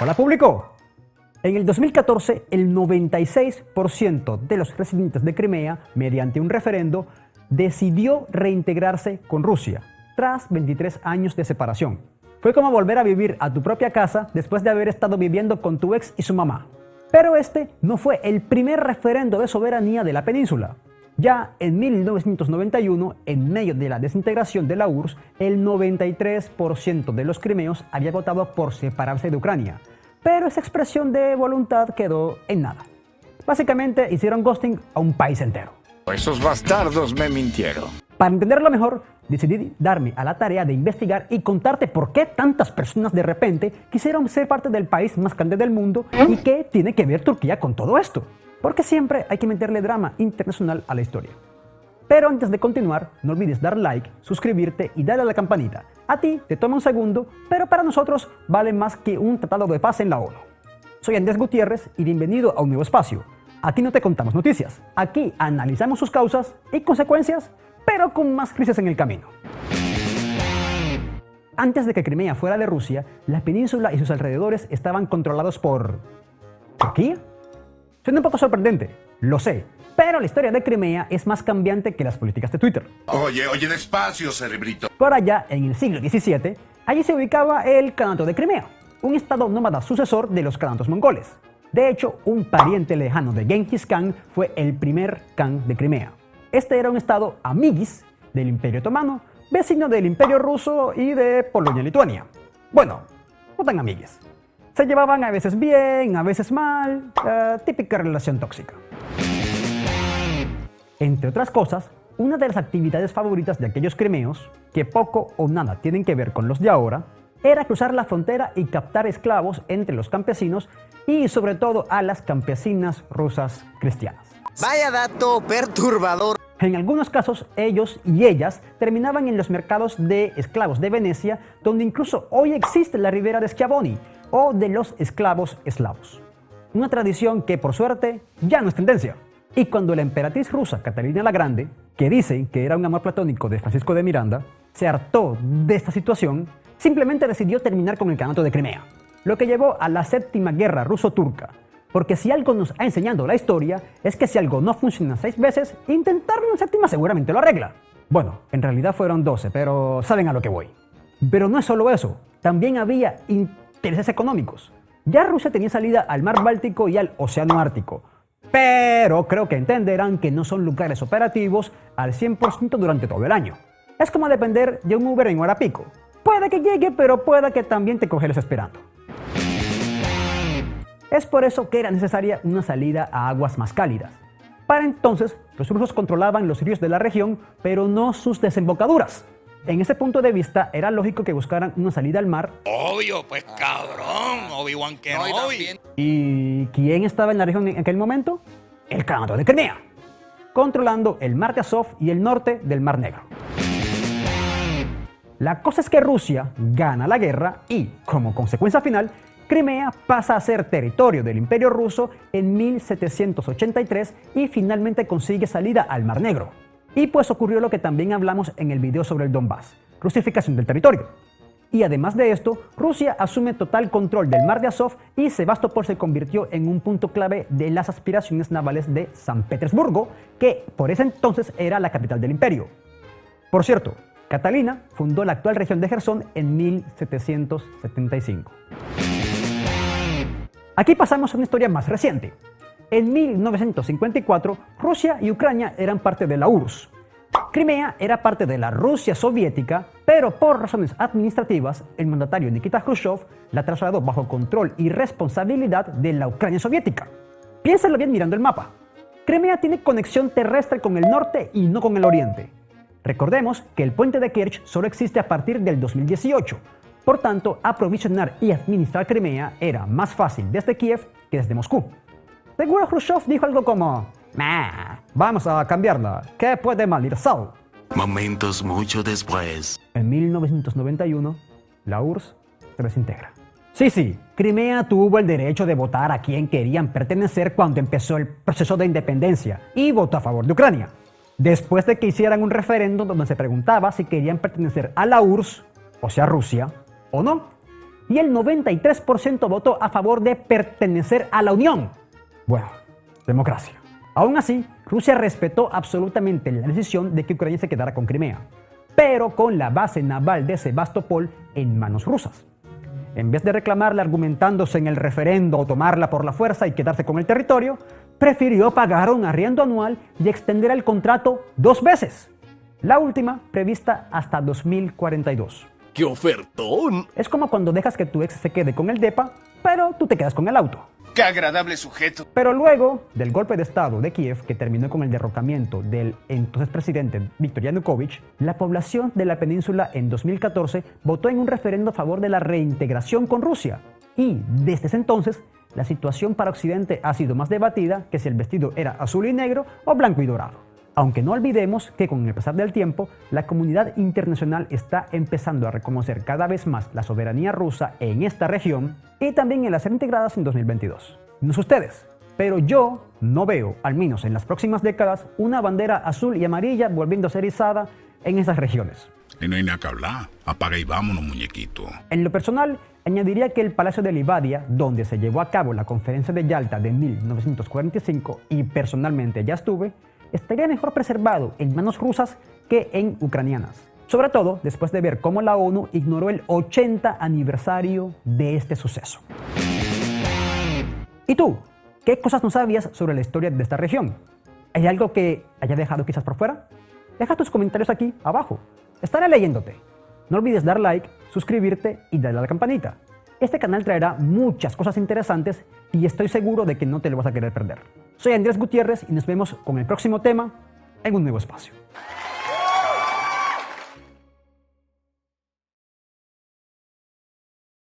la publicó. En el 2014, el 96% de los residentes de Crimea, mediante un referendo, decidió reintegrarse con Rusia, tras 23 años de separación. Fue como volver a vivir a tu propia casa después de haber estado viviendo con tu ex y su mamá. Pero este no fue el primer referendo de soberanía de la península. Ya en 1991, en medio de la desintegración de la URSS, el 93% de los crimeos había votado por separarse de Ucrania. Pero esa expresión de voluntad quedó en nada. Básicamente hicieron ghosting a un país entero. Esos bastardos me mintieron. Para entenderlo mejor, decidí darme a la tarea de investigar y contarte por qué tantas personas de repente quisieron ser parte del país más grande del mundo y qué tiene que ver Turquía con todo esto. Porque siempre hay que meterle drama internacional a la historia. Pero antes de continuar, no olvides dar like, suscribirte y darle a la campanita. A ti te toma un segundo, pero para nosotros vale más que un tratado de paz en la ONU. Soy Andrés Gutiérrez y bienvenido a un nuevo espacio. Aquí no te contamos noticias, aquí analizamos sus causas y consecuencias, pero con más crisis en el camino. Antes de que Crimea fuera de Rusia, la península y sus alrededores estaban controlados por ¿Turquía? Suena un poco sorprendente, lo sé, pero la historia de Crimea es más cambiante que las políticas de Twitter. Oye, despacio, cerebrito. Por allá, en el siglo XVII, allí se ubicaba el Kanato de Crimea, un estado nómada sucesor de los kanatos mongoles. De hecho, un pariente lejano de Genghis Khan fue el primer Khan de Crimea. Este era un estado amiguis del Imperio Otomano, vecino del Imperio Ruso y de Polonia-Lituania. Bueno, no tan amiguis. Se llevaban a veces bien, a veces mal, típica relación tóxica. Entre otras cosas, una de las actividades favoritas de aquellos crimeos, que poco o nada tienen que ver con los de ahora, era cruzar la frontera y captar esclavos entre los campesinos y sobre todo a las campesinas rusas cristianas. Vaya dato perturbador. En algunos casos, ellos y ellas terminaban en los mercados de esclavos de Venecia, donde incluso hoy existe la ribera de Schiavoni, o de los esclavos eslavos. Una tradición que, por suerte, ya no es tendencia. Y cuando la emperatriz rusa Catalina la Grande, que dicen que era un amor platónico de Francisco de Miranda, se hartó de esta situación, simplemente decidió terminar con el Kanato de Crimea, lo que llevó a la séptima guerra ruso-turca. Porque si algo nos ha enseñado la historia, es que si algo no funciona 6 veces, intentar una séptima seguramente lo arregla. Bueno, en realidad fueron 12, pero saben a lo que voy. Pero no es solo eso, también había intereses económicos. Ya Rusia tenía salida al mar Báltico y al Océano Ártico, pero creo que entenderán que no son lugares operativos al 100% durante todo el año. Es como depender de un Uber en hora pico. Puede que llegue, pero puede que también te congeles esperando. Es por eso que era necesaria una salida a aguas más cálidas. Para entonces, los rusos controlaban los ríos de la región, pero no sus desembocaduras. En ese punto de vista, era lógico que buscaran una salida al mar. Obvio, pues cabrón, Obi-Wan Kenobi. ¿Y quién estaba en la región en aquel momento? El Kanato de Crimea, controlando el mar de Azov y el norte del Mar Negro. La cosa es que Rusia gana la guerra y, como consecuencia final, Crimea pasa a ser territorio del Imperio Ruso en 1783 y finalmente consigue salida al Mar Negro. Y pues ocurrió lo que también hablamos en el video sobre el Donbass, rusificación del territorio. Y además de esto, Rusia asume total control del Mar de Azov y Sebastopol se convirtió en un punto clave de las aspiraciones navales de San Petersburgo, que por ese entonces era la capital del imperio. Por cierto, Catalina fundó la actual región de Jersón en 1775. Aquí pasamos a una historia más reciente. En 1954, Rusia y Ucrania eran parte de la URSS. Crimea era parte de la Rusia soviética, pero por razones administrativas, el mandatario Nikita Khrushchev la trasladó bajo control y responsabilidad de la Ucrania soviética. Piénsalo bien mirando el mapa. Crimea tiene conexión terrestre con el norte y no con el oriente. Recordemos que el puente de Kerch solo existe a partir del 2018. Por tanto, aprovisionar y administrar Crimea era más fácil desde Kiev que desde Moscú. Seguro Khrushchev dijo algo como: vamos a cambiarla, ¿qué puede mal ir sal? Momentos mucho después. En 1991, la URSS se desintegra. Sí, Crimea tuvo el derecho de votar a quien querían pertenecer cuando empezó el proceso de independencia y votó a favor de Ucrania. Después de que hicieran un referéndum donde se preguntaba si querían pertenecer a la URSS, o sea Rusia, o no. y el 93% votó a favor de pertenecer a la Unión. Bueno, democracia. Aún así, Rusia respetó absolutamente la decisión de que Ucrania se quedara con Crimea, pero con la base naval de Sebastopol en manos rusas. En vez de reclamarla argumentándose en el referendo o tomarla por la fuerza y quedarse con el territorio, prefirió pagar un arriendo anual y extender el contrato 2 veces, la última prevista hasta 2042. ¡Qué ofertón! Es como cuando dejas que tu ex se quede con el depa, pero tú te quedas con el auto. ¡Qué agradable sujeto! Pero luego del golpe de estado de Kiev, que terminó con el derrocamiento del entonces presidente Viktor Yanukovych, la población de la península en 2014 votó en un referendo a favor de la reintegración con Rusia. Y desde ese entonces, la situación para Occidente ha sido más debatida que si el vestido era azul y negro o blanco y dorado. Aunque no olvidemos que con el pasar del tiempo, la comunidad internacional está empezando a reconocer cada vez más la soberanía rusa en esta región y también en las ser integradas en 2022. No sé ustedes, pero yo no veo, al menos en las próximas décadas, una bandera azul y amarilla volviendo a ser izada en esas regiones. Y no hay nada que hablar. Apaga y vámonos, muñequito. En lo personal, añadiría que el Palacio de Livadia, donde se llevó a cabo la conferencia de Yalta de 1945 y personalmente ya estuve, estaría mejor preservado en manos rusas que en ucranianas. Sobre todo después de ver cómo la ONU ignoró el 80 aniversario de este suceso. ¿Y tú? ¿Qué cosas no sabías sobre la historia de esta región? ¿Hay algo que haya dejado quizás por fuera? Deja tus comentarios aquí abajo. Estaré leyéndote. No olvides dar like, suscribirte y darle a la campanita. Este canal traerá muchas cosas interesantes y estoy seguro de que no te lo vas a querer perder. Soy Andrés Gutiérrez y nos vemos con el próximo tema en un nuevo espacio.